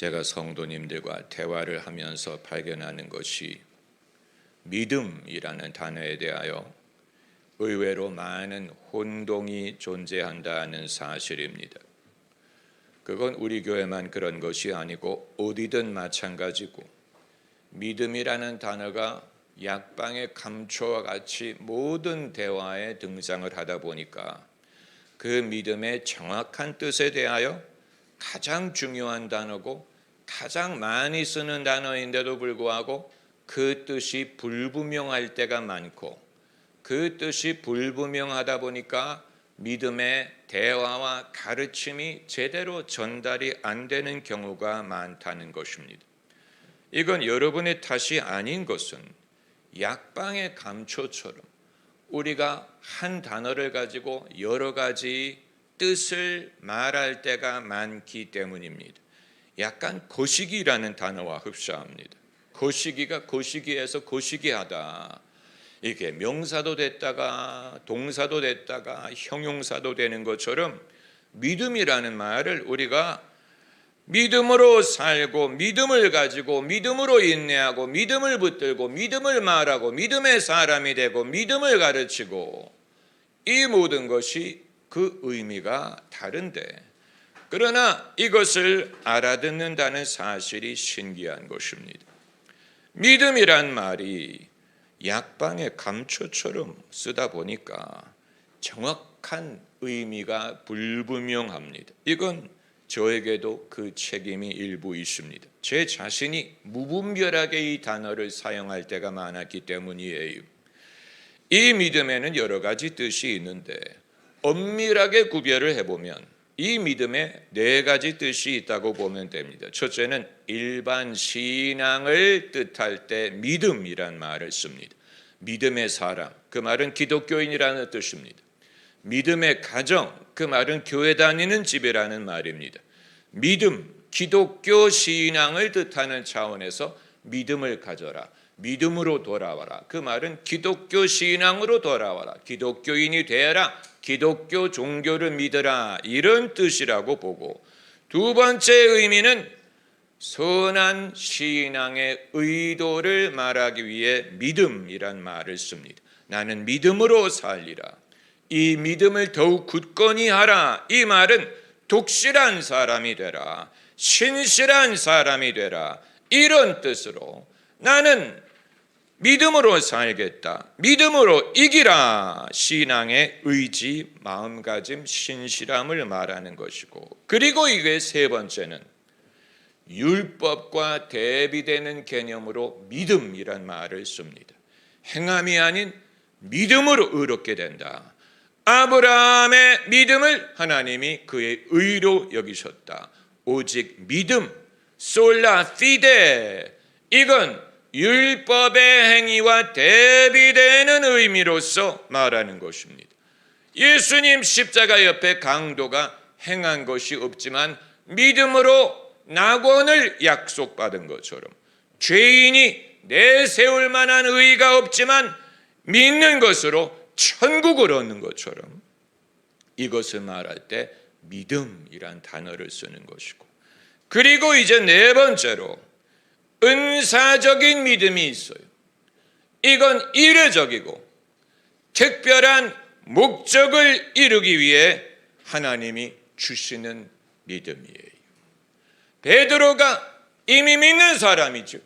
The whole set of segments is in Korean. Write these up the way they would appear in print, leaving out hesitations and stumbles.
제가 성도님들과 대화를 하면서 발견하는 것이 믿음이라는 단어에 대하여 의외로 많은 혼동이 존재한다는 사실입니다. 그건 우리 교회만 그런 것이 아니고 어디든 마찬가지고, 믿음이라는 단어가 약방의 감초와 같이 모든 대화에 등장을 하다 보니까 그 믿음의 정확한 뜻에 대하여 가장 중요한 단어고 가장 많이 쓰는 단어인데도 불구하고 그 뜻이 불분명할 때가 많고, 그 뜻이 불분명하다 보니까 믿음의 대화와 가르침이 제대로 전달이 안 되는 경우가 많다는 것입니다. 이건 여러분의 탓이 아닌 것은 약방의 감초처럼 우리가 한 단어를 가지고 여러 가지 뜻을 말할 때가 많기 때문입니다. 약간 거시기라는 단어와 흡사합니다. 거시기가 거시기에서 거시기하다. 이게 명사도 됐다가 동사도 됐다가 형용사도 되는 것처럼 믿음이라는 말을 우리가 믿음으로 살고 믿음을 가지고 믿음으로 인내하고 믿음을 붙들고 믿음을 말하고 믿음의 사람이 되고 믿음을 가르치고, 이 모든 것이 그 의미가 다른데, 그러나 이것을 알아듣는다는 사실이 신기한 것입니다. 믿음이란 말이 약방의 감초처럼 쓰다 보니까 정확한 의미가 불분명합니다. 이건 저에게도 그 책임이 일부 있습니다. 제 자신이 무분별하게 이 단어를 사용할 때가 많았기 때문이에요. 이 믿음에는 여러 가지 뜻이 있는데 엄밀하게 구별을 해보면 이 믿음에 네 가지 뜻이 있다고 보면 됩니다. 첫째는 일반 신앙을 뜻할 때 믿음이란 말을 씁니다. 믿음의 사람, 그 말은 기독교인이라는 뜻입니다. 믿음의 가정, 그 말은 교회 다니는 집이라는 말입니다. 믿음, 기독교 신앙을 뜻하는 차원에서 믿음을 가져라, 믿음으로 돌아와라, 그 말은 기독교 신앙으로 돌아와라, 기독교인이 되어라, 기독교 종교를 믿어라, 이런 뜻이라고 보고, 두 번째 의미는 선한 신앙의 의도를 말하기 위해 믿음이란 말을 씁니다. 나는 믿음으로 살리라, 이 믿음을 더욱 굳건히 하라, 이 말은 독실한 사람이 되라, 신실한 사람이 되라, 이런 뜻으로 나는 믿음으로 살겠다, 믿음으로 이기라, 신앙의 의지, 마음가짐, 신실함을 말하는 것이고, 그리고 이게 세 번째는 율법과 대비되는 개념으로 믿음이란 말을 씁니다. 행함이 아닌 믿음으로 의롭게 된다. 아브라함의 믿음을 하나님이 그의 의로 여기셨다. 오직 믿음, 솔라 피데, 이건 율법의 행위와 대비되는 의미로서 말하는 것입니다. 예수님 십자가 옆에 강도가 행한 것이 없지만 믿음으로 낙원을 약속받은 것처럼, 죄인이 내세울 만한 의의가 없지만 믿는 것으로 천국을 얻는 것처럼, 이것을 말할 때 믿음이란 단어를 쓰는 것이고, 그리고 이제 네 번째로 은사적인 믿음이 있어요. 이건 이례적이고 특별한 목적을 이루기 위해 하나님이 주시는 믿음이에요. 베드로가 이미 믿는 사람이죠.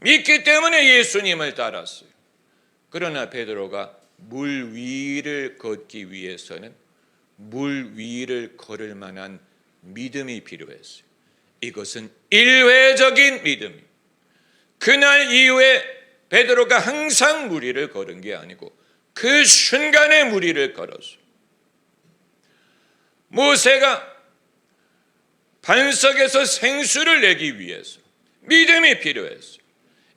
믿기 때문에 예수님을 따랐어요. 그러나 베드로가 물 위를 걷기 위해서는 물 위를 걸을 만한 믿음이 필요했어요. 이것은 일회적인 믿음이에요. 그날 이후에 베드로가 항상 물 위를 걸은 게 아니고 그 순간에 물 위를 걸었어요. 모세가 반석에서 생수를 내기 위해서 믿음이 필요했어요.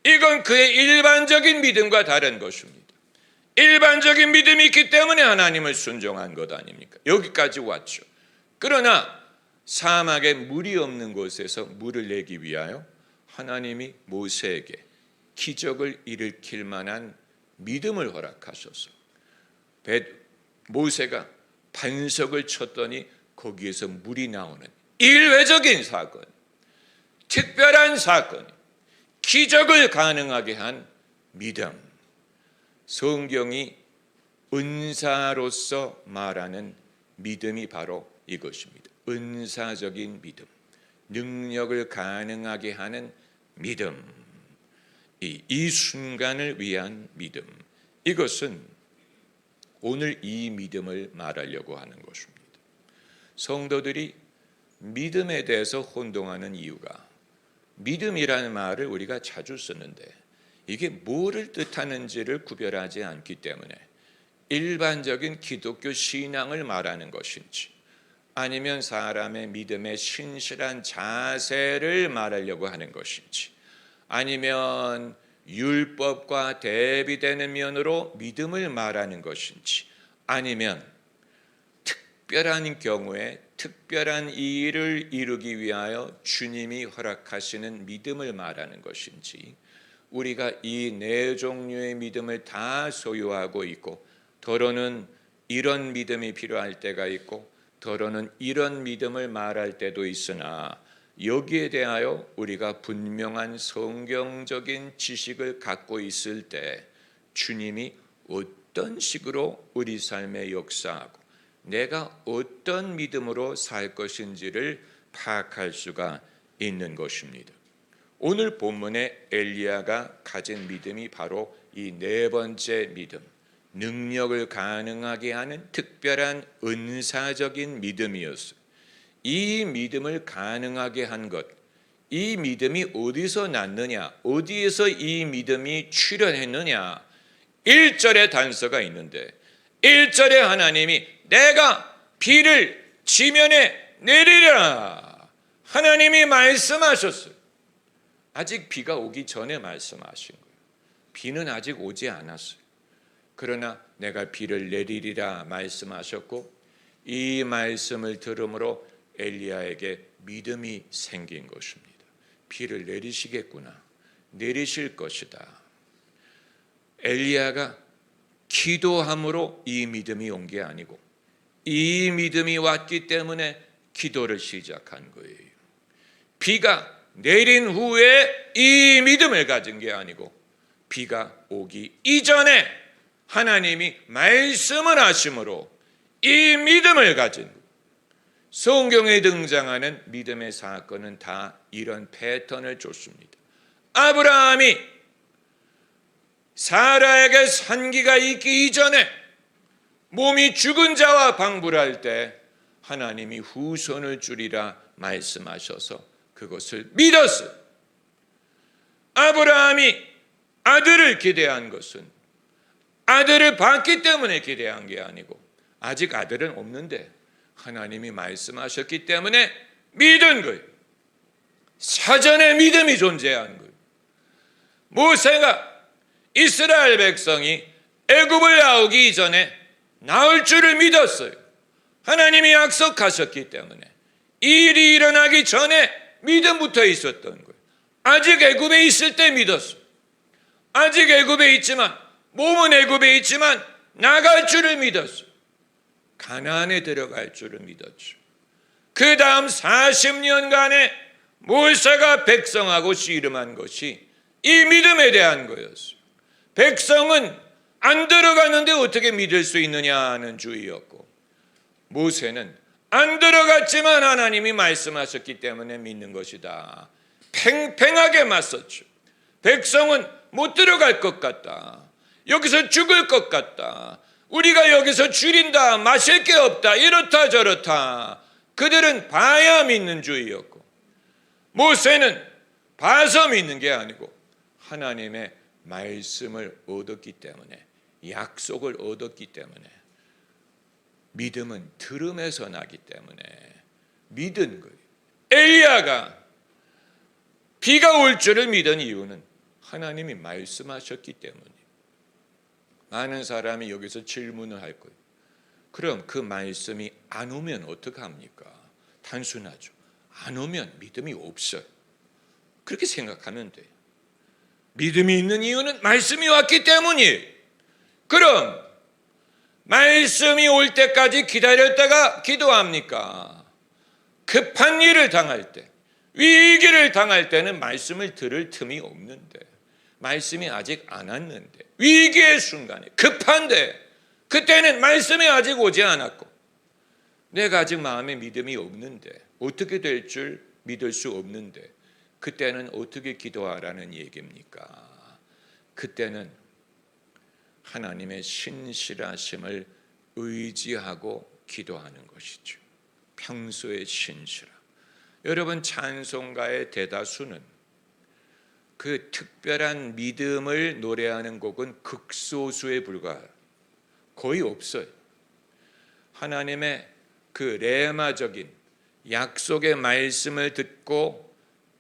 이건 그의 일반적인 믿음과 다른 것입니다. 일반적인 믿음이 있기 때문에 하나님을 순종한 것 아닙니까? 여기까지 왔죠. 그러나 사막에 물이 없는 곳에서 물을 내기 위하여 하나님이 모세에게 기적을 일으킬 만한 믿음을 허락하셔서 모세가 반석을 쳤더니 거기에서 물이 나오는 일회적인 사건, 특별한 사건, 기적을 가능하게 한 믿음. 성경이 은사로서 말하는 믿음이 바로 이것입니다. 은사적인 믿음, 능력을 가능하게 하는 믿음, 이 순간을 위한 믿음. 이것은 오늘 이 믿음을 말하려고 하는 것입니다. 성도들이 믿음에 대해서 혼동하는 이유가, 믿음이라는 말을 우리가 자주 쓰는데 이게 뭐를 뜻하는지를 구별하지 않기 때문에 일반적인 기독교 신앙을 말하는 것인지, 아니면 사람의 믿음의 신실한 자세를 말하려고 하는 것인지, 아니면 율법과 대비되는 면으로 믿음을 말하는 것인지, 아니면 특별한 경우에 특별한 일을 이루기 위하여 주님이 허락하시는 믿음을 말하는 것인지, 우리가 이 네 종류의 믿음을 다 소유하고 있고, 더러는 이런 믿음이 필요할 때가 있고, 더러는 이런 믿음을 말할 때도 있으나, 여기에 대하여 우리가 분명한 성경적인 지식을 갖고 있을 때 주님이 어떤 식으로 우리 삶에 역사하고 내가 어떤 믿음으로 살 것인지를 파악할 수가 있는 것입니다. 오늘 본문의 엘리야가 가진 믿음이 바로 이 네 번째 믿음, 능력을 가능하게 하는 특별한 은사적인 믿음이었어요. 이 믿음을 가능하게 한 것, 이 믿음이 어디서 났느냐, 어디에서 이 믿음이 출현했느냐, 1절의 단서가 있는데, 1절에 하나님이 내가 비를 지면에 내리라, 하나님이 말씀하셨어요. 아직 비가 오기 전에 말씀하신 거예요. 비는 아직 오지 않았어요. 그러나 내가 비를 내리리라 말씀하셨고, 이 말씀을 들음으로 엘리야에게 믿음이 생긴 것입니다. 비를 내리시겠구나, 내리실 것이다. 엘리야가 기도함으로 이 믿음이 온 게 아니고, 이 믿음이 왔기 때문에 기도를 시작한 거예요. 비가 내린 후에 이 믿음을 가진 게 아니고, 비가 오기 이전에 하나님이 말씀을 하심으로 이 믿음을 가진 거예요. 성경에 등장하는 믿음의 사건은 다 이런 패턴을 줬습니다. 아브라함이 사라에게 산기가 있기 이전에 몸이 죽은 자와 방불할 때 하나님이 후손을 주리라 말씀하셔서 그것을 믿었어요. 아브라함이 아들을 기대한 것은 아들을 받기 때문에 기대한 게 아니고, 아직 아들은 없는데 하나님이 말씀하셨기 때문에 믿은 거예요. 사전에 믿음이 존재한 거예요. 모세가 이스라엘 백성이 애굽을 나오기 이전에 나올 줄을 믿었어요. 하나님이 약속하셨기 때문에 이 일이 일어나기 전에 믿음부터 있었던 거예요. 아직 애굽에 있을 때 믿었어요. 아직 애굽에 있지만, 몸은 애굽에 있지만 나갈 줄을 믿었어요. 가나안에 들어갈 줄을 믿었죠. 그 다음 40년간의 모세가 백성하고 씨름한 것이 이 믿음에 대한 거였어요. 백성은 안 들어갔는데 어떻게 믿을 수 있느냐 하는 주의였고, 모세는 안 들어갔지만 하나님이 말씀하셨기 때문에 믿는 것이다. 팽팽하게 맞섰죠. 백성은 못 들어갈 것 같다, 여기서 죽을 것 같다, 우리가 여기서 줄인다, 마실 게 없다, 이렇다 저렇다. 그들은 봐야 믿는 주의였고, 모세는 봐서 믿는 게 아니고 하나님의 말씀을 얻었기 때문에, 약속을 얻었기 때문에, 믿음은 들음에서 나기 때문에 믿은 거예요. 엘리야가 비가 올 줄을 믿은 이유는 하나님이 말씀하셨기 때문에. 많은 사람이 여기서 질문을 할 거예요. 그럼 그 말씀이 안 오면 어떡합니까? 단순하죠. 안 오면 믿음이 없어요. 그렇게 생각하면 돼요. 믿음이 있는 이유는 말씀이 왔기 때문이에요. 그럼 말씀이 올 때까지 기다렸다가 기도합니까? 급한 일을 당할 때, 위기를 당할 때는 말씀을 들을 틈이 없는데, 말씀이 아직 안 왔는데, 위기의 순간에 급한데 그때는 말씀이 아직 오지 않았고 내가 아직 마음에 믿음이 없는데, 어떻게 될 줄 믿을 수 없는데, 그때는 어떻게 기도하라는 얘기입니까? 그때는 하나님의 신실하심을 의지하고 기도하는 것이죠. 평소의 신실함. 여러분, 찬송가의 대다수는 그 특별한 믿음을 노래하는 곡은 극소수에 불과해요. 거의 없어요. 하나님의 그 레마적인 약속의 말씀을 듣고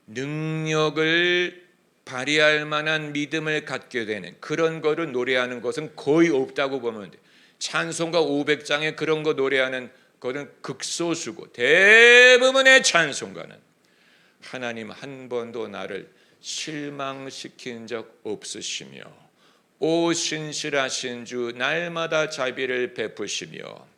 능력을 발휘할 만한 믿음을 갖게 되는 그런 거를 노래하는 것은 거의 없다고 보면 돼요. 찬송가 500장에 그런 거 노래하는 것은 극소수고, 대부분의 찬송가는 하나님 한 번도 나를 실망시킨 적 없으시며 오 신실하신 주 날마다 자비를 베푸시며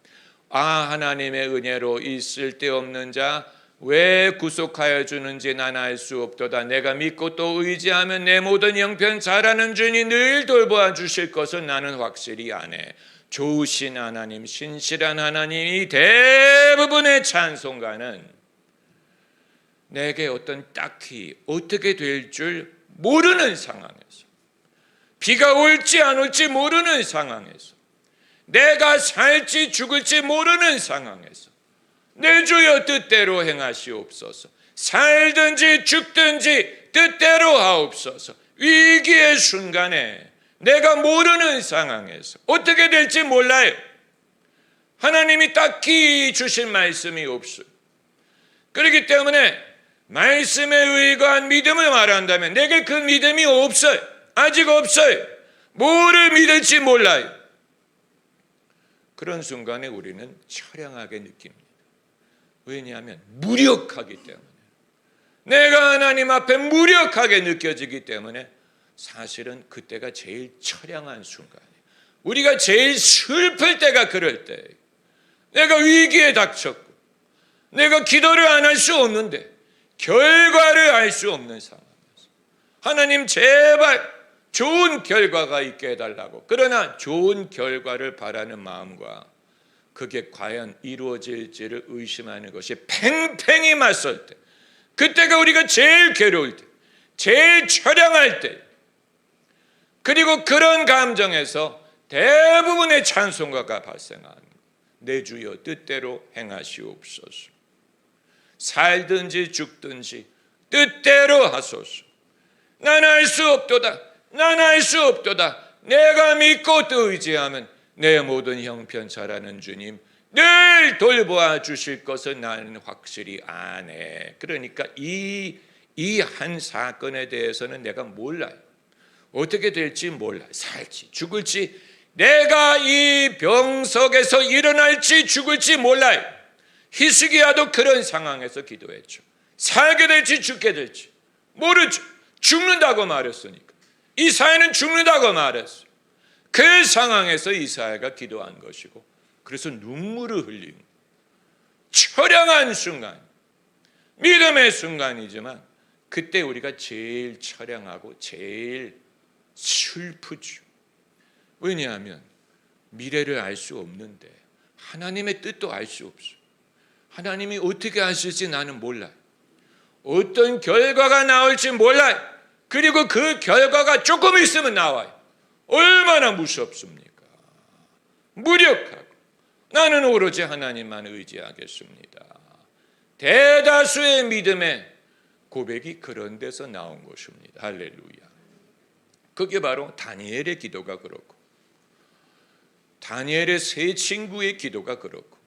하나님의 은혜로 이 쓸데없는 자 왜 구속하여 주는지 난 알 수 없도다. 내가 믿고 또 의지하면 내 모든 형편 잘하는 주니 늘 돌보아 주실 것은 나는 확실히 아네. 좋으신 하나님, 신실한 하나님이 대부분의 찬송가는 내게 어떤 딱히 어떻게 될 줄 모르는 상황에서, 비가 올지 안 올지 모르는 상황에서, 내가 살지 죽을지 모르는 상황에서 내 주여 뜻대로 행하시옵소서. 살든지 죽든지 뜻대로 하옵소서. 위기의 순간에 내가 모르는 상황에서 어떻게 될지 몰라요. 하나님이 딱히 주신 말씀이 없어요. 그렇기 때문에 말씀에 의거한 믿음을 말한다면 내게 그 믿음이 없어요. 아직 없어요. 뭐를 믿을지 몰라요. 그런 순간에 우리는 처량하게 느낍니다. 왜냐하면 무력하기 때문에, 내가 하나님 앞에 무력하게 느껴지기 때문에 사실은 그때가 제일 처량한 순간이에요. 우리가 제일 슬플 때가 그럴 때예요. 내가 위기에 닥쳤고 내가 기도를 안 할 수 없는데 결과를 알 수 없는 상황에서 하나님 제발 좋은 결과가 있게 해달라고, 그러나 좋은 결과를 바라는 마음과 그게 과연 이루어질지를 의심하는 것이 팽팽히 맞설 때, 그때가 우리가 제일 괴로울 때, 제일 처량할 때, 그리고 그런 감정에서 대부분의 찬송가가 발생합니다. 내 주여 뜻대로 행하시옵소서. 살든지 죽든지 뜻대로 하소서. 난 알 수 없도다. 난 알 수 없도다. 내가 믿고 또 의지하면 내 모든 형편 잘하는 주님 늘 돌보아 주실 것은 나는 확실히 아네. 그러니까 이 한 사건에 대해서는 내가 몰라요. 어떻게 될지 몰라요. 살지 죽을지, 내가 이 병석에서 일어날지 죽을지 몰라요. 히스기야도 그런 상황에서 기도했죠. 살게 될지 죽게 될지 모르죠. 죽는다고 말했으니까. 이사야는 죽는다고 말했어요. 그 상황에서 이사야가 기도한 것이고, 그래서 눈물을 흘리는 처량한 순간, 믿음의 순간이지만 그때 우리가 제일 처량하고 제일 슬프죠. 왜냐하면 미래를 알 수 없는데 하나님의 뜻도 알 수 없어요. 하나님이 어떻게 하실지 나는 몰라요. 어떤 결과가 나올지 몰라요. 그리고 그 결과가 조금 있으면 나와요. 얼마나 무섭습니까? 무력하고 나는 오로지 하나님만 의지하겠습니다. 대다수의 믿음의 고백이 그런 데서 나온 것입니다. 할렐루야. 그게 바로 다니엘의 기도가 그렇고, 다니엘의 세 친구의 기도가 그렇고,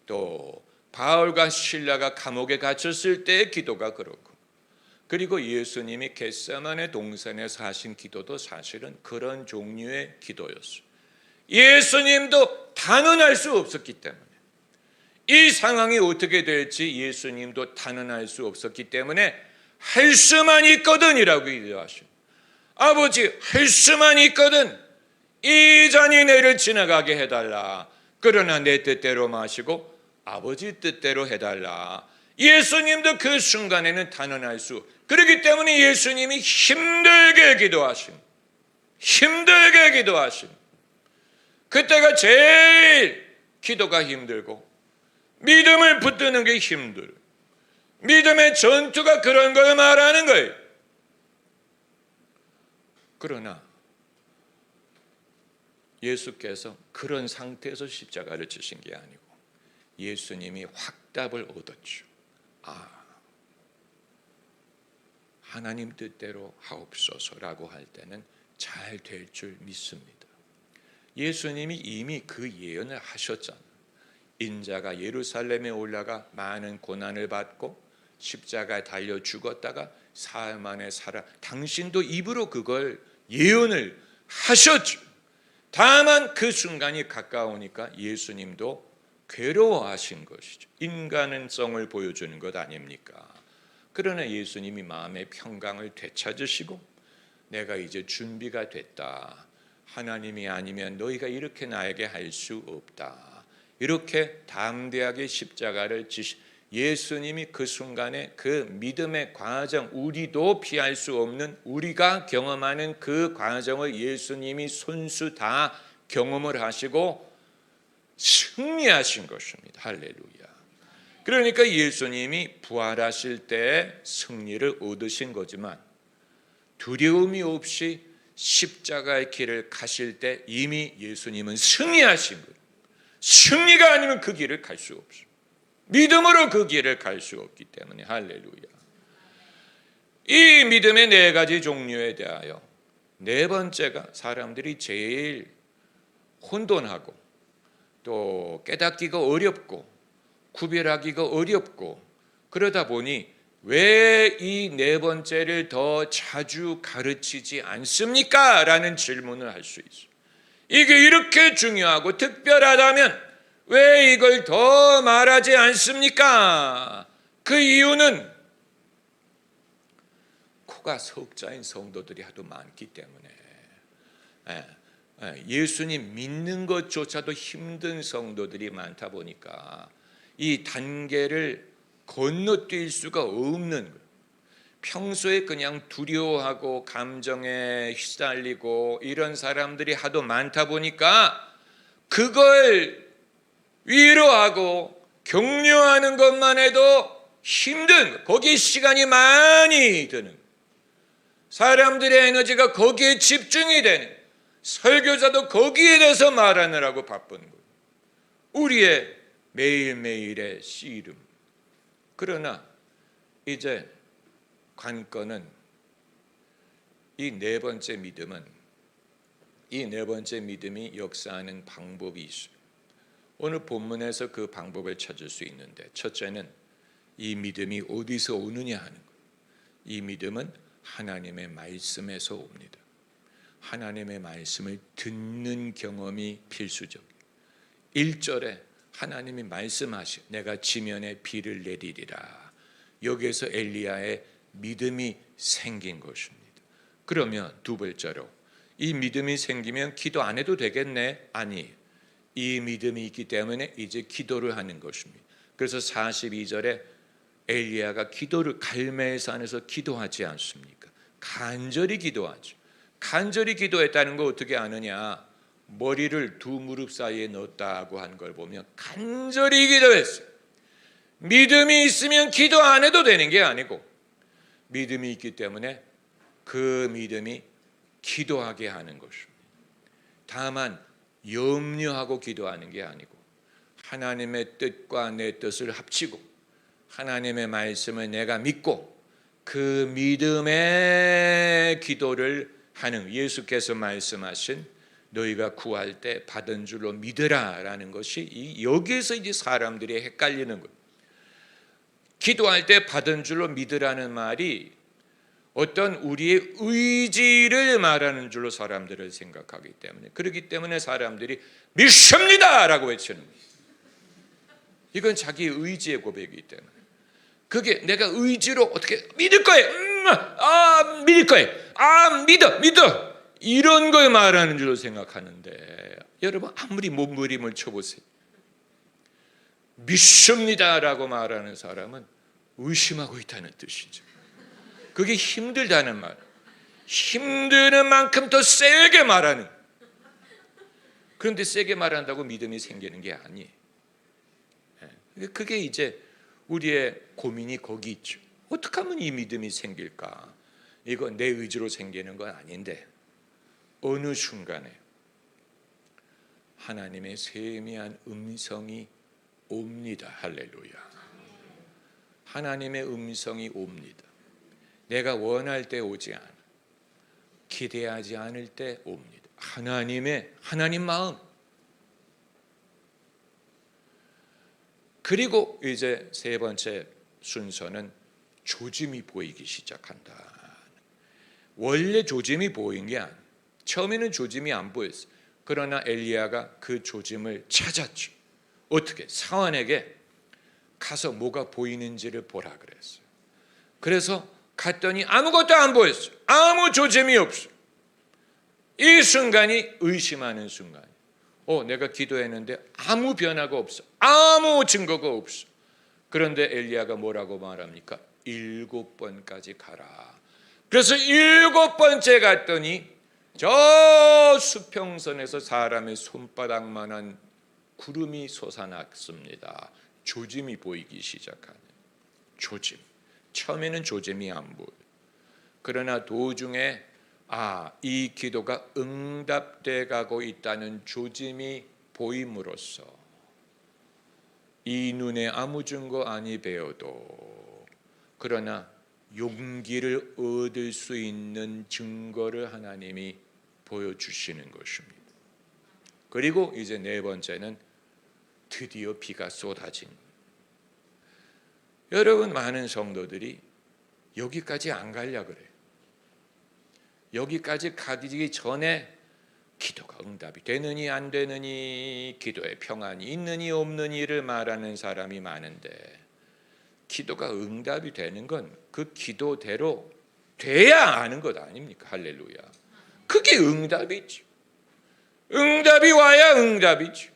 또 바울과 실라가 감옥에 갇혔을 때의 기도가 그렇고, 그리고 예수님이 겟세마네 동산에서 하신 기도도 사실은 그런 종류의 기도였어요. 예수님도 단언할 수 없었기 때문에, 이 상황이 어떻게 될지 예수님도 단언할 수 없었기 때문에 할 수만 있거든이라고 기도하시오. 아버지, 할 수만 있거든. 이 잔이 내를 지나가게 해달라. 그러나 내 뜻대로 마시고 아버지 뜻대로 해달라. 예수님도 그 순간에는 단언할 수. 그렇기 때문에 예수님이 힘들게 기도하신. 그때가 제일 기도가 힘들고 믿음을 붙드는 게 힘들어요. 믿음의 전투가 그런 걸 말하는 거예요. 그러나 예수께서 그런 상태에서 십자가를 지신 게 아니고 예수님이 확답을 얻었죠. 하나님 뜻대로 하옵소서라고 할 때는 잘 될 줄 믿습니다. 예수님이 이미 그 예언을 하셨잖아요. 인자가 예루살렘에 올라가 많은 고난을 받고 십자가에 달려 죽었다가 사흘 만에 살아. 당신도 입으로 그걸 예언을 하셨죠. 다만 그 순간이 가까우니까 예수님도 괴로워하신 것이죠. 인간성을 보여주는 것 아닙니까? 그러나 예수님이 마음의 평강을 되찾으시고 내가 이제 준비가 됐다. 하나님이 아니면 너희가 이렇게 나에게 할 수 없다. 이렇게 담대하게 십자가를 지시. 예수님이 그 순간에 그 믿음의 과정, 우리도 피할 수 없는 우리가 경험하는 그 과정을 예수님이 손수 다 경험을 하시고 승리하신 것입니다. 할렐루야. 그러니까 예수님이 부활하실 때 승리를 얻으신 거지만 두려움이 없이 십자가의 길을 가실 때 이미 예수님은 승리하신 거예요. 승리가 아니면 그 길을 갈 수 없어요. 믿음으로 그 길을 갈 수 없기 때문에. 할렐루야. 이 믿음의 네 가지 종류에 대하여 네 번째가 사람들이 제일 혼돈하고 또 깨닫기가 어렵고 구별하기가 어렵고 그러다 보니 왜 이 네 번째를 더 자주 가르치지 않습니까? 라는 질문을 할 수 있어요. 이게 이렇게 중요하고 특별하다면 왜 이걸 더 말하지 않습니까? 그 이유는 코가 석자인 성도들이 하도 많기 때문에 예수님 믿는 것조차도 힘든 성도들이 많다 보니까 이 단계를 건너뛸 수가 없는 거예요. 평소에 그냥 두려워하고 감정에 휘달리고 이런 사람들이 하도 많다 보니까 그걸 위로하고 격려하는 것만 해도 힘든, 거기에 시간이 많이 드는, 사람들의 에너지가 거기에 집중이 되는, 설교자도 거기에 대해서 말하느라고 바쁜 거예요. 우리의 매일매일의 씨름. 그러나 이제 관건은 이 네 번째 믿음은, 이 네 번째 믿음이 역사하는 방법이 있어요. 오늘 본문에서 그 방법을 찾을 수 있는데, 첫째는 이 믿음이 어디서 오느냐 하는 거예요. 이 믿음은 하나님의 말씀에서 옵니다. 하나님의 말씀을 듣는 경험이 필수적이에요. 1절에 하나님이 말씀하시고 내가 지면에 비를 내리리라. 여기에서 엘리야의 믿음이 생긴 것입니다. 그러면 두 번째로 이 믿음이 생기면 기도 안 해도 되겠네? 아니, 이 믿음이 있기 때문에 이제 기도를 하는 것입니다. 그래서 42절에 엘리야가 기도를 갈멜산에서 기도하지 않습니까? 간절히 기도하죠. 간절히 기도했다는 거 어떻게 아느냐? 머리를 두 무릎 사이에 넣었다고 한 걸 보면 간절히 기도했어요. 믿음이 있으면 기도 안 해도 되는 게 아니고 믿음이 있기 때문에 그 믿음이 기도하게 하는 것입니다. 다만 염려하고 기도하는 게 아니고 하나님의 뜻과 내 뜻을 합치고 하나님의 말씀을 내가 믿고 그 믿음의 기도를 하는, 예수께서 말씀하신 너희가 구할 때 받은 줄로 믿으라라는 것이 여기에서 이제 사람들이 헷갈리는 거예요. 기도할 때 받은 줄로 믿으라는 말이 어떤 우리의 의지를 말하는 줄로 사람들을 생각하기 때문에, 그렇기 때문에 사람들이 믿습니다라고 외치는 거예요. 이건 자기 의지의 고백이기 때문에, 그게 내가 의지로 어떻게 믿을 거예요. 믿을 거예요. 믿어. 이런 걸 말하는 줄로 생각하는데, 여러분 아무리 몸부림을 쳐보세요. 믿습니다라고 말하는 사람은 의심하고 있다는 뜻이죠. 그게 힘들다는 말. 힘드는 만큼 더 세게 말하는. 그런데 세게 말한다고 믿음이 생기는 게 아니에요. 그게 이제 우리의 고민이 거기 있죠. 어떻게 하면 이 믿음이 생길까? 이거 내 의지로 생기는 건 아닌데 어느 순간에 하나님의 세미한 음성이 옵니다. 할렐루야. 하나님의 음성이 옵니다. 내가 원할 때 오지 않아. 기대하지 않을 때 옵니다. 하나님 마음. 그리고 이제 세 번째 순서는 조짐이 보이기 시작한다. 원래 조짐이 보인 게 아니에요. 처음에는 조짐이 안 보였어요. 그러나 엘리야가 그 조짐을 찾았죠. 어떻게? 사환에게 가서 뭐가 보이는지를 보라 그랬어요. 그래서 갔더니 아무것도 안 보였어요. 아무 조짐이 없어요. 이 순간이 의심하는 순간이에요. 내가 기도했는데 아무 변화가 없어. 아무 증거가 없어. 그런데 엘리야가 뭐라고 말합니까? 7번까지 가라. 그래서 7번째 갔더니 저 수평선에서 사람의 손바닥만한 구름이 솟아났습니다. 조짐이 보이기 시작하는 조짐. 처음에는 조짐이 안 보여요. 그러나 도중에 이 기도가 응답돼 가고 있다는 조짐이 보임으로써 이 눈에 아무 증거 아니 배워도 그러나 용기를 얻을 수 있는 증거를 하나님이 보여주시는 것입니다. 그리고 이제 네 번째는 드디어 비가 쏟아진. 여러분, 많은 성도들이 여기까지 안 가려 그래요. 여기까지 가기 전에 기도가 응답이 되느니 안 되느니, 기도에 평안이 있느니 없느니를 말하는 사람이 많은데, 기도가 응답이 되는 건 그 기도대로 돼야 아는 것 아닙니까? 할렐루야. 그게 응답이죠. 응답이 와야 응답이죠.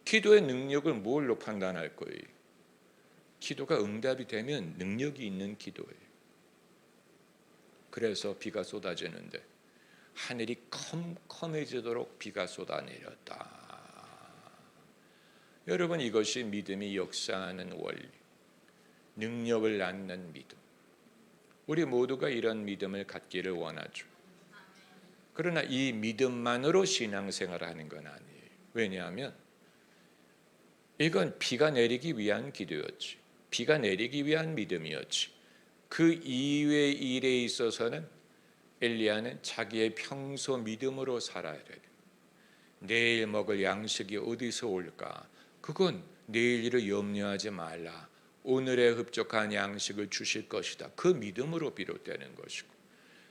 기도의 능력을 뭘로 판단할 거예요? 기도가 응답이 되면 능력이 있는 기도예요. 그래서 비가 쏟아지는데 하늘이 컴컴해지도록 비가 쏟아내렸다. 여러분, 이것이 믿음이 역사하는 원리, 능력을 낳는 믿음. 우리 모두가 이런 믿음을 갖기를 원하죠. 그러나 이 믿음만으로 신앙생활을 하는 건 아니에요. 왜냐하면 이건 비가 내리기 위한 기도였지, 비가 내리기 위한 믿음이었지. 그 이외의 일에 있어서는 엘리야는 자기의 평소 믿음으로 살아야 돼요. 내일 먹을 양식이 어디서 올까? 그건 내일 일을 염려하지 말라. 오늘의 흡족한 양식을 주실 것이다. 그 믿음으로 비롯되는 것이고,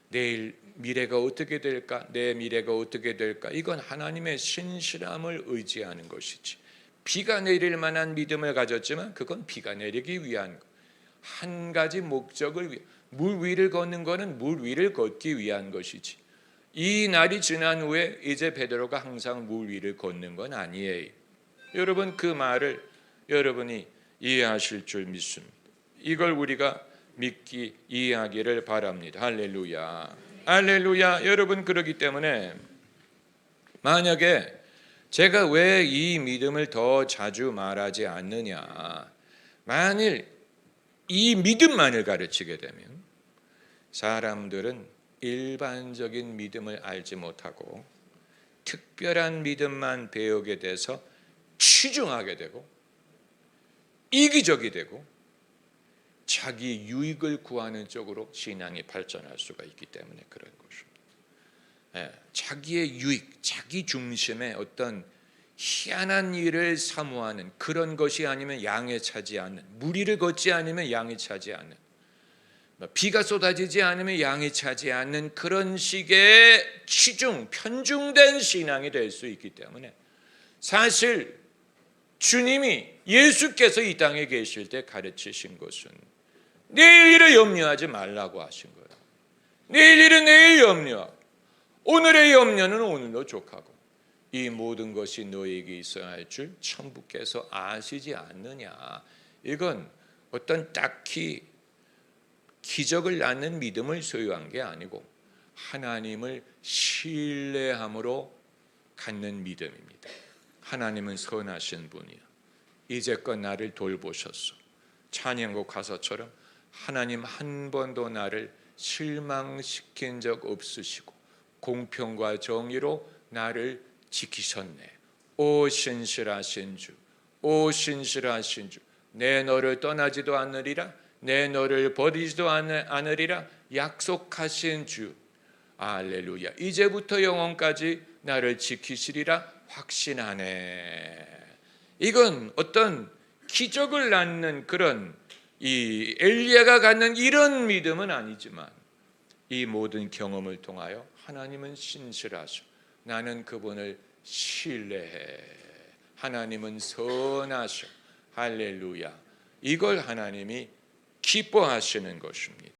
내일 미래가 어떻게 될까? 내 미래가 어떻게 될까? 이건 하나님의 신실함을 의지하는 것이지. 비가 내릴 만한 믿음을 가졌지만 그건 비가 내리기 위한 것. 한 가지 목적을 위해, 물 위를 걷는 것은 물 위를 걷기 위한 것이지, 이 날이 지난 후에 이제 베드로가 항상 물 위를 걷는 건 아니에요. 여러분, 그 말을 여러분이 이해하실 줄 믿습니다. 이걸 우리가 믿기, 이해하기를 바랍니다. 할렐루야, 할렐루야. 여러분, 그러기 때문에 만약에 제가 왜 이 믿음을 더 자주 말하지 않느냐, 만일 이 믿음만을 가르치게 되면 사람들은 일반적인 믿음을 알지 못하고 특별한 믿음만 배우게 돼서 치중하게 되고 이기적이 되고 자기 유익을 구하는 쪽으로 신앙이 발전할 수가 있기 때문에 그런 것입니다. 자기의 유익, 자기 중심의 어떤 희한한 일을 사모하는 그런 것이 아니면 양에 차지 않는, 무리를 걷지 않으면 양에 차지 않는, 비가 쏟아지지 않으면 양에 차지 않는 그런 식의 치중, 편중된 신앙이 될 수 있기 때문에, 사실 주님이, 예수께서 이 땅에 계실 때 가르치신 것은 내일 일을 염려하지 말라고 하신 거예요. 내일 일은 내일 염려하고 오늘의 염려는 오늘로 족하고 이 모든 것이 너에게 있어야 할 줄 천부께서 아시지 않느냐. 이건 어떤 딱히 기적을 낳는 믿음을 소유한 게 아니고 하나님을 신뢰함으로 갖는 믿음입니다. 하나님은 선하신 분이야. 이제껏 나를 돌보셨어. 찬양곡 가사처럼 하나님 한 번도 나를 실망시킨 적 없으시고 공평과 정의로 나를 지키셨네. 오 신실하신 주, 오 신실하신 주, 내 너를 떠나지도 않으리라, 내 너를 버리지도 않으리라 약속하신 주. 할렐루야. 이제부터 영원까지 나를 지키시리라 확신하네. 이건 어떤 기적을 낳는 그런 이 엘리야가 갖는 이런 믿음은 아니지만 이 모든 경험을 통하여 하나님은 신실하셔. 나는 그분을 신뢰해. 하나님은 선하셔. 할렐루야. 이걸 하나님이 기뻐하시는 것입니다.